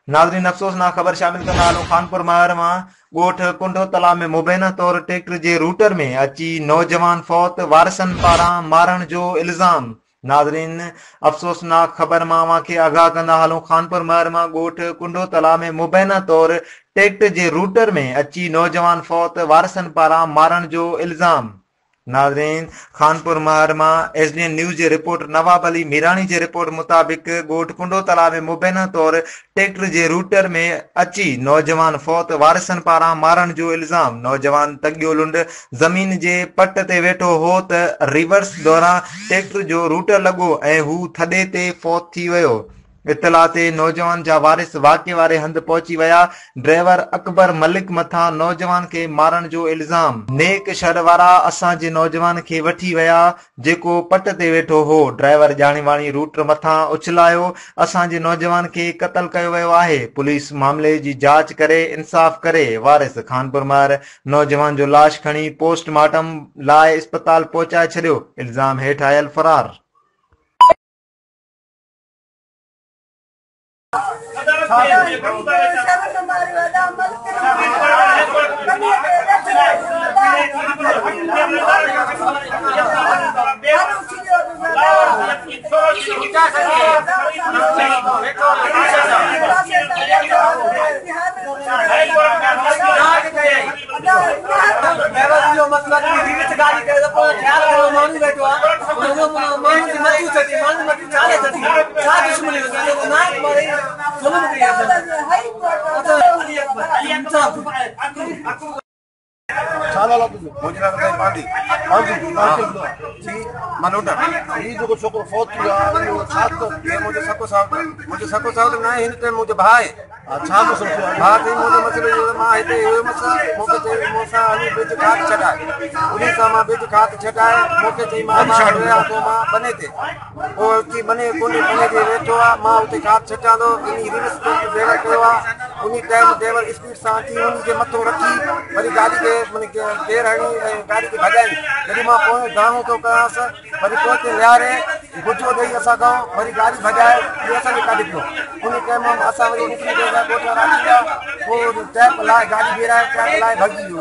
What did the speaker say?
नाज़रीन अफ़सोसनाक ख़बर शामिल कंदा हलूं खानपुरमहर मां ॻोठ कुंडो तलाउ में मुबैना तौर ट्रैक्टर जे रूटर में अची नौजवान फौत वारसनि पारां मारण जो इल्ज़ाम। नाज़रीन अफ़सोसनाक ख़बर मां अव्हांखे आगाह कंदा हलूं खानपुरमहर मां ॻोठ कुंडो तलाउ में मुबैना तौर ट्रैक्टर जे रूटर में अची नौजवान फौत वारसनि पारां मारण जो इल्ज़ाम। नाज़रीन खानपुरमहर मां SDN न्यूज़ जे रिपोर्टर नवाब अली मीरानी जे रिपोर्ट मुताबिक़ ॻोठ कुंडो तलाउ में मुबैना तौर ट्रैक्टर जे रूटर में अची नौजवान फौत वारसनि पारां मारण जो इल्ज़ाम। नौजवान तगियो लुंड ज़मीन जे पट ते वेठो हो त रिवर्स दौरान ट्रैक्टर जो रूटर लॻो ऐं हू थॾे ते फौत थी वियो। इतला ते नौजवान जा वारिस वाक़े वारे हंधि पहुची विया। ड्राइवर अकबर मलिक मथां नौजवान खे मारण जो इल्ज़ाम। नेक शर वारा असांजे नौजवान खे वठी विया जेको पट ते वेठो हो। ड्राइवर ॼाणी वाणी रूटर मथां उछलायो। असांजे नौजवान खे क़तल कयो वियो आहे। पुलिस मामले जी जांच करे इंसाफ़ करे। वारिस खानपुरमहर नौजवान जो लाश खणी पोस्टमार्टम लाइ इस्पताल पहुचाए छॾियो। इल्ज़ाम हेठि आयल फरार। छोकरो फौत थी मुझे सको साहब ना हिन ते मुझे भाई अच्छा मसलो हां ते मुझे मसलो जो मां हिते यो मसला मोके ते मोसा हनी बिच खात छडाए उनी सा मां बिच खात छडाए मोके ते मां रहा तो मां बने ते ओ की बने कोने बने जे वेठो आ मां उते खात छडांदो इनी रिस्पेक्ट देवा कयो उनी टाइम देवर स्पीड सा थी उनी के मथो रखी वरी गाड़ी के मने के देर हणी गाड़ी के भगाई जदी मां पोए गांव तो करास वरी पोते यारे गुजो दई असा का वरी गाड़ी भगाए ये असा के काढी पियो उनी टाइम असा वरी निकली गया कोठा राखी वो टैप लाए गाड़ी बेरा टैप लाए भगी वियो।